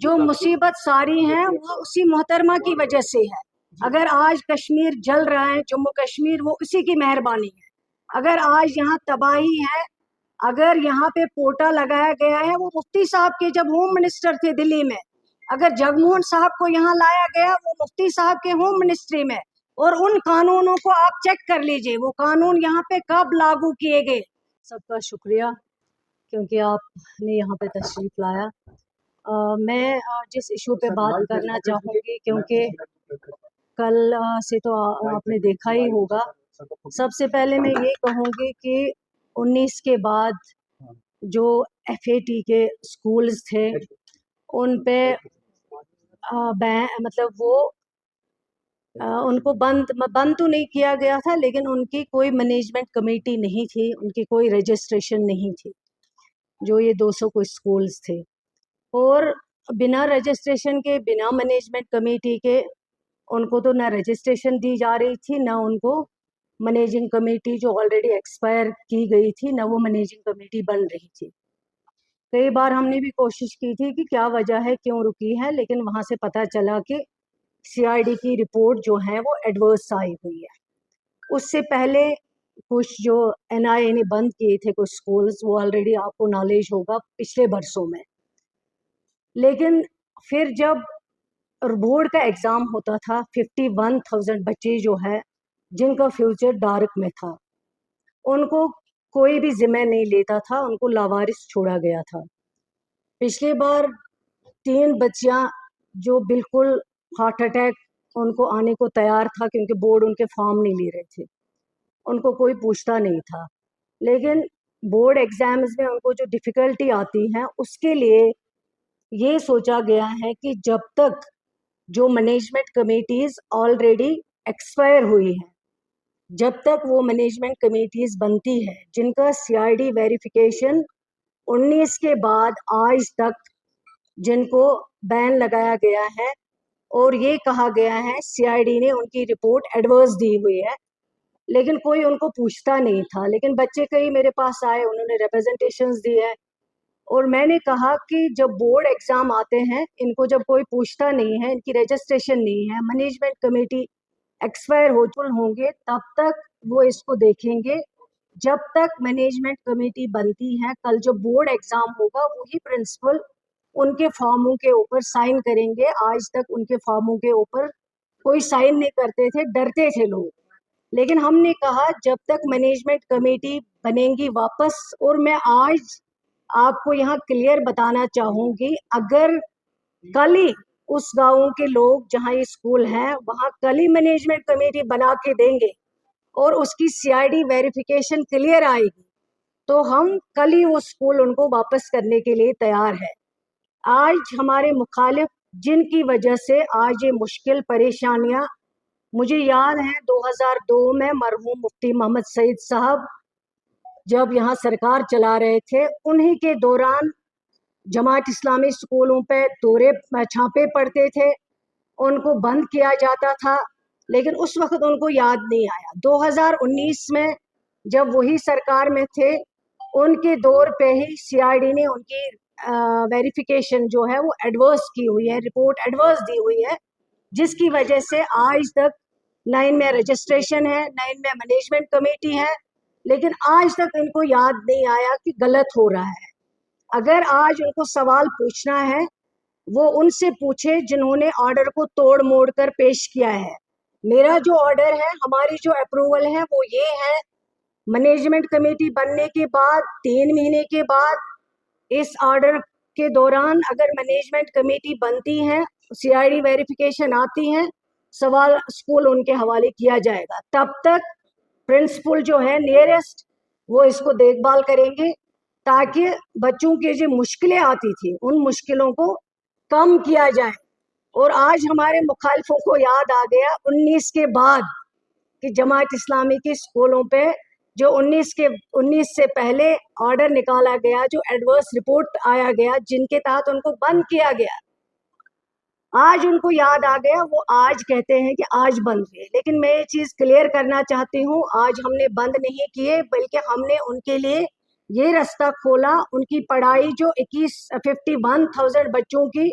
जो मुसीबत सारी है वो उसी मोहतरमा की वजह से है। अगर आज कश्मीर जल रहा है, जम्मू कश्मीर, वो उसी की मेहरबानी है। अगर आज यहाँ तबाही है, अगर यहाँ पे पोटा लगाया गया है, वो मुफ्ती साहब के जब होम मिनिस्टर थे दिल्ली में, अगर जगमोहन साहब को यहाँ लाया गया, वो मुफ्ती साहब के होम मिनिस्ट्री में, और उन कानूनों को आप चेक कर लीजिए, वो कानून यहाँ पे कब लागू किए गए। सबका शुक्रिया क्योंकि आपने यहाँ पे तशरीफ लाया। मैं जिस इशू पे बात करना चाहूँगी, क्योंकि कल से तो आपने देखा ही होगा, सबसे पहले मैं ये कहूँगी कि 19 के बाद जो FAT के स्कूल्स थे उन पे मतलब वो उनको बंद तो नहीं किया गया था, लेकिन उनकी कोई मैनेजमेंट कमेटी नहीं थी, उनकी कोई रजिस्ट्रेशन नहीं थी, जो ये 200 कुछ स्कूल्स थे। और बिना रजिस्ट्रेशन के, बिना मैनेजमेंट कमेटी के उनको तो ना रजिस्ट्रेशन दी जा रही थी, ना उनको मैनेजिंग कमेटी जो ऑलरेडी एक्सपायर की गई थी, ना वो मैनेजिंग कमेटी बन रही थी। कई बार हमने भी कोशिश की थी कि क्या वजह है, क्यों रुकी है, लेकिन वहाँ से पता चला कि CID की रिपोर्ट जो है वो एडवर्स आई हुई है। उससे पहले कुछ जो NIA ने बंद किए थे कुछ स्कूल्स, वो ऑलरेडी आपको नॉलेज होगा पिछले बरसों में। लेकिन फिर जब बोर्ड का एग्ज़ाम होता था, 51,000 बच्चे जो है जिनका फ्यूचर डार्क में था, उनको कोई भी जिम्मे नहीं लेता था, उनको लावारिस छोड़ा गया था। पिछली बार 3 बच्चियां जो बिल्कुल हार्ट अटैक उनको आने को तैयार था, क्योंकि बोर्ड उनके फॉर्म नहीं ले रहे थे, उनको कोई पूछता नहीं था। लेकिन बोर्ड एग्ज़ाम्स में उनको जो डिफ़िकल्टी आती है, उसके लिए ये सोचा गया है कि जब तक जो मैनेजमेंट कमेटीज़ ऑलरेडी एक्सपायर हुई हैं, जब तक वो मैनेजमेंट कमेटीज़ बनती है जिनका CID वेरिफिकेशन 19 के बाद आज तक जिनको बैन लगाया गया है, और ये कहा गया है CID ने उनकी रिपोर्ट एडवर्स दी हुई है, लेकिन कोई उनको पूछता नहीं था। लेकिन बच्चे कई मेरे पास आए, उन्होंने रिप्रेजेंटेशंस दी है, और मैंने कहा कि जब बोर्ड एग्ज़ाम आते हैं, इनको जब कोई पूछता नहीं है, इनकी रजिस्ट्रेशन नहीं है, मैनेजमेंट कमेटी एक्सपायर होंगे, तब तक वो इसको देखेंगे। जब तक मैनेजमेंट कमेटी बनती है, कल जो बोर्ड एग्ज़ाम होगा, वही प्रिंसिपल उनके फॉर्मों के ऊपर साइन करेंगे। आज तक उनके फॉर्मों के ऊपर कोई साइन नहीं करते थे, डरते थे लोग। लेकिन हमने कहा जब तक मैनेजमेंट कमेटी बनेंगी वापस, और मैं आज आपको यहाँ क्लियर बताना चाहूँगी, अगर कल ही उस गाँव के लोग जहाँ ये स्कूल है वहाँ कल ही मैनेजमेंट कमेटी बना के देंगे और उसकी CID वेरिफिकेशन क्लियर आएगी, तो हम कल ही वो स्कूल उनको वापस करने के लिए तैयार है। आज हमारे मुखालिफ जिनकी वजह से आज ये मुश्किल परेशानियां, मुझे याद है 2002 में मरहूम मुफ्ती मोहम्मद सईद साहब जब यहाँ सरकार चला रहे थे, उन्हीं के दौरान जमात इस्लामी स्कूलों पे छापे पड़ते थे, उनको बंद किया जाता था, लेकिन उस वक्त उनको याद नहीं आया। 2019 में जब वही सरकार में थे, उनके दौर पे ही CID ने उनकी वेरिफिकेशन जो है वो एडवर्स की हुई है, रिपोर्ट एडवर्स दी हुई है, जिसकी वजह से आज तक 9 में रजिस्ट्रेशन है, 9 में मैनेजमेंट कमेटी है, लेकिन आज तक इनको याद नहीं आया कि गलत हो रहा है। अगर आज उनको सवाल पूछना है, वो उनसे पूछे जिन्होंने ऑर्डर को तोड़ मोड़ कर पेश किया है। मेरा जो ऑर्डर है, हमारी जो अप्रूवल है, वो ये है, मैनेजमेंट कमेटी बनने के बाद 3 महीने के बाद इस ऑर्डर के दौरान अगर मैनेजमेंट कमेटी बनती है, CID वेरिफिकेशन आती है, सवाल स्कूल उनके हवाले किया जाएगा। तब तक प्रिंसिपल जो है नियरेस्ट, वो इसको देखभाल करेंगे, ताकि बच्चों की जो मुश्किलें आती थी उन मुश्किलों को कम किया जाए। और आज हमारे मुखालिफों को याद आ गया 19 के बाद कि जमात इस्लामी के स्कूलों पे जो 19 से पहले ऑर्डर निकाला गया, जो एडवर्स रिपोर्ट आया गया, जिनके तहत उनको बंद किया गया, आज उनको याद आ गया, वो आज कहते हैं कि आज बंद हुए। लेकिन मैं ये चीज़ क्लियर करना चाहती हूँ, आज हमने बंद नहीं किए, बल्कि हमने उनके लिए ये रास्ता खोला, उनकी पढ़ाई जो 51,000 बच्चों की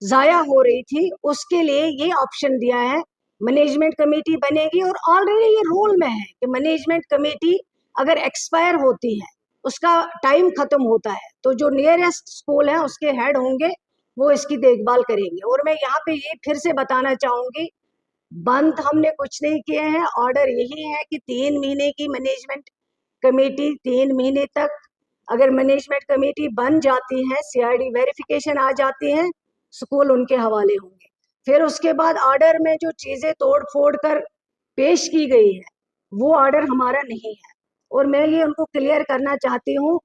जाया हो रही थी, उसके लिए ये ऑप्शन दिया है। मैनेजमेंट कमेटी बनेगी और ऑलरेडी ये रूल में है कि मैनेजमेंट कमेटी अगर एक्सपायर होती है, उसका टाइम खत्म होता है, तो जो नियरेस्ट स्कूल है उसके हेड होंगे, वो इसकी देखभाल करेंगे। और मैं यहाँ पे ये फिर से बताना चाहूंगी, बंद हमने कुछ नहीं किए हैं। ऑर्डर यही है कि 3 महीने की मैनेजमेंट कमेटी, 3 महीने तक अगर मैनेजमेंट कमेटी बन जाती है, सीआरडी वेरिफिकेशन आ जाती है, स्कूल उनके हवाले होंगे। फिर उसके बाद ऑर्डर में जो चीजें तोड़ फोड़ कर पेश की गई है, वो ऑर्डर हमारा नहीं है। और मैं ये उनको क्लियर करना चाहती हूँ,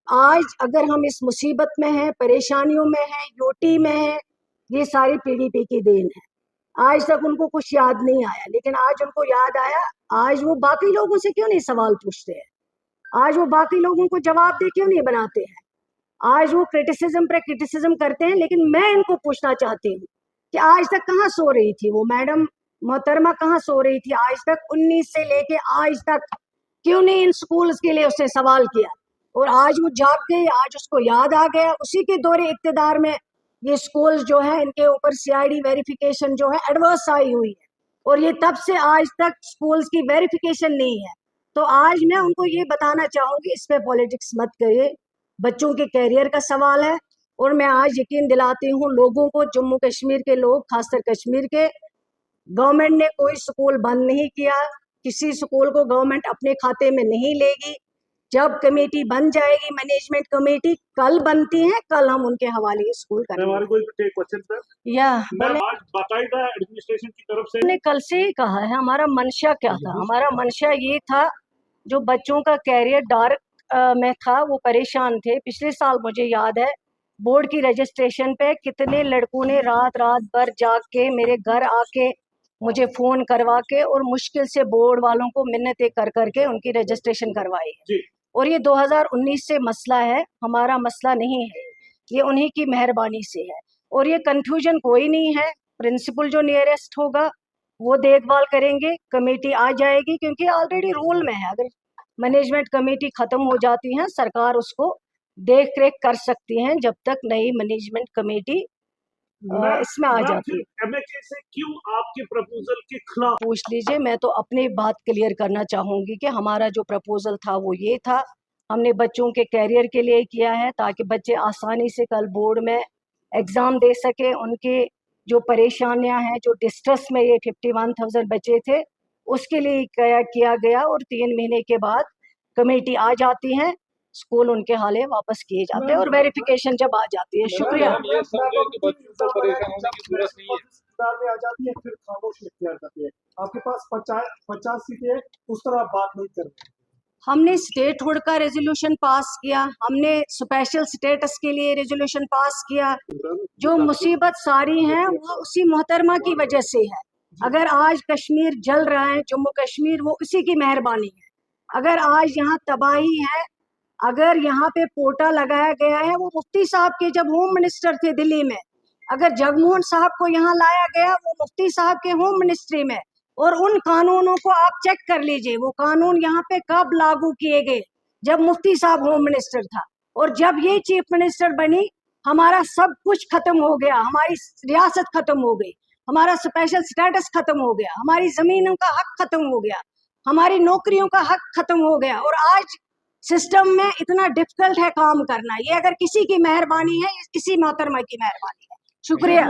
आज अगर हम इस मुसीबत में हैं, परेशानियों में हैं, यूटी में हैं, ये सारी पीडीपी की देन है। आज तक उनको कुछ याद नहीं आया, लेकिन आज उनको याद आया। आज वो बाकी लोगों से क्यों नहीं सवाल पूछते हैं? आज वो बाकी लोगों को जवाब दे क्यों नहीं बनाते हैं? आज वो क्रिटिसिज्म पे क्रिटिसिज्म करते हैं, लेकिन मैं इनको पूछना चाहती हूँ कि आज तक कहाँ सो रही थी वो मैडम मोहतरमा, कहाँ सो रही थी आज तक? 19 से लेके आज तक क्यों नहीं इन स्कूल्स के लिए उसने सवाल किया? और आज वो जाग गई, आज उसको याद आ गया। उसी के दौरे इक्तदार में ये स्कूल्स जो है, इनके ऊपर सीआईडी वेरिफिकेशन जो है एडवर्स आई हुई है, और ये तब से आज तक स्कूल्स की वेरिफिकेशन नहीं है। तो आज मैं उनको ये बताना चाहूंगी, इस पे पॉलिटिक्स मत करिए, बच्चों के कैरियर का सवाल है। और मैं आज यकीन दिलाती हूँ लोगों को, जम्मू कश्मीर के लोग, खासकर कश्मीर के, गवर्नमेंट ने कोई स्कूल बंद नहीं किया, किसी स्कूल को गवर्नमेंट अपने खाते में नहीं लेगी। जब कमेटी बन जाएगी, मैनेजमेंट कमेटी कल बनती है, कल हम उनके हवाले स्कूल करेंगे। या आज बाकायदा एडमिनिस्ट्रेशन की तरफ से मैंने कल से ही कहा है, हमारा मंशा क्या था? हमारा मंशा ये था, जो बच्चों का कैरियर डार्क में था, वो परेशान थे। पिछले साल मुझे याद है, बोर्ड की रजिस्ट्रेशन पे कितने लड़कों ने रात रात भर जाग के मेरे घर आके मुझे फोन करवा के और मुश्किल से बोर्ड वालों को मिन्नतें कर करके उनकी रजिस्ट्रेशन करवाई है। और ये 2019 से मसला है, हमारा मसला नहीं है, ये उन्हीं की मेहरबानी से है। और ये कंफ्यूजन कोई नहीं है, प्रिंसिपल जो नियरेस्ट होगा वो देखभाल करेंगे, कमेटी आ जाएगी, क्योंकि ऑलरेडी रूल में है, अगर मैनेजमेंट कमेटी खत्म हो जाती है, सरकार उसको देख रेख कर सकती है जब तक नई मैनेजमेंट कमेटी इसमें आ जाती है। एमएचए से क्यों आपके प्रपोजल के खिलाफ? पूछ लीजिए, मैं तो अपनी बात क्लियर करना चाहूंगी कि हमारा जो प्रपोजल था वो ये था, हमने बच्चों के कैरियर के लिए किया है, ताकि बच्चे आसानी से कल बोर्ड में एग्जाम दे सके। उनके जो परेशानियां हैं, जो डिस्ट्रेस में ये 51,000 बच्चे थे, उसके लिए किया गया। और 3 महीने के बाद कमेटी आ जाती है, स्कूल उनके हाले वापस किए जाते हैं और वेरिफिकेशन जब आ जाती है। शुक्रिया। में आ जाती है, फिर खामोश इख्तियार करती है। आपके पास 50 सीटें, उस तरह आप बात नहीं कर रहे। हमने स्टेटहुड का रेजोल्यूशन पास किया, हमने स्पेशल स्टेटस के लिए रेजोल्यूशन पास किया। जो मुसीबत सारी है वो उसी मोहतरमा की वजह से है। अगर आज कश्मीर जल रहा है, जम्मू कश्मीर, वो उसी की मेहरबानी है। अगर आज यहाँ तबाही है, अगर यहाँ पे पोटा लगाया गया है, वो मुफ्ती साहब के जब होम मिनिस्टर थे दिल्ली में, अगर जगमोहन साहब को यहाँ लाया गया, वो मुफ्ती साहब के होम मिनिस्ट्री में। और उन कानूनों को आप चेक कर लीजिए, वो कानून यहाँ पे कब लागू किए गए? जब मुफ्ती साहब होम मिनिस्टर था। और जब ये चीफ मिनिस्टर बनी, हमारा सब कुछ खत्म हो गया, हमारी रियासत खत्म हो गई, हमारा स्पेशल स्टेटस खत्म हो गया, हमारी जमीनों का हक खत्म हो गया, हमारी नौकरियों का हक खत्म हो गया। और आज सिस्टम में इतना डिफिकल्ट है काम करना। ये अगर किसी की मेहरबानी है, इसी मोहतरमा की मेहरबानी है। शुक्रिया।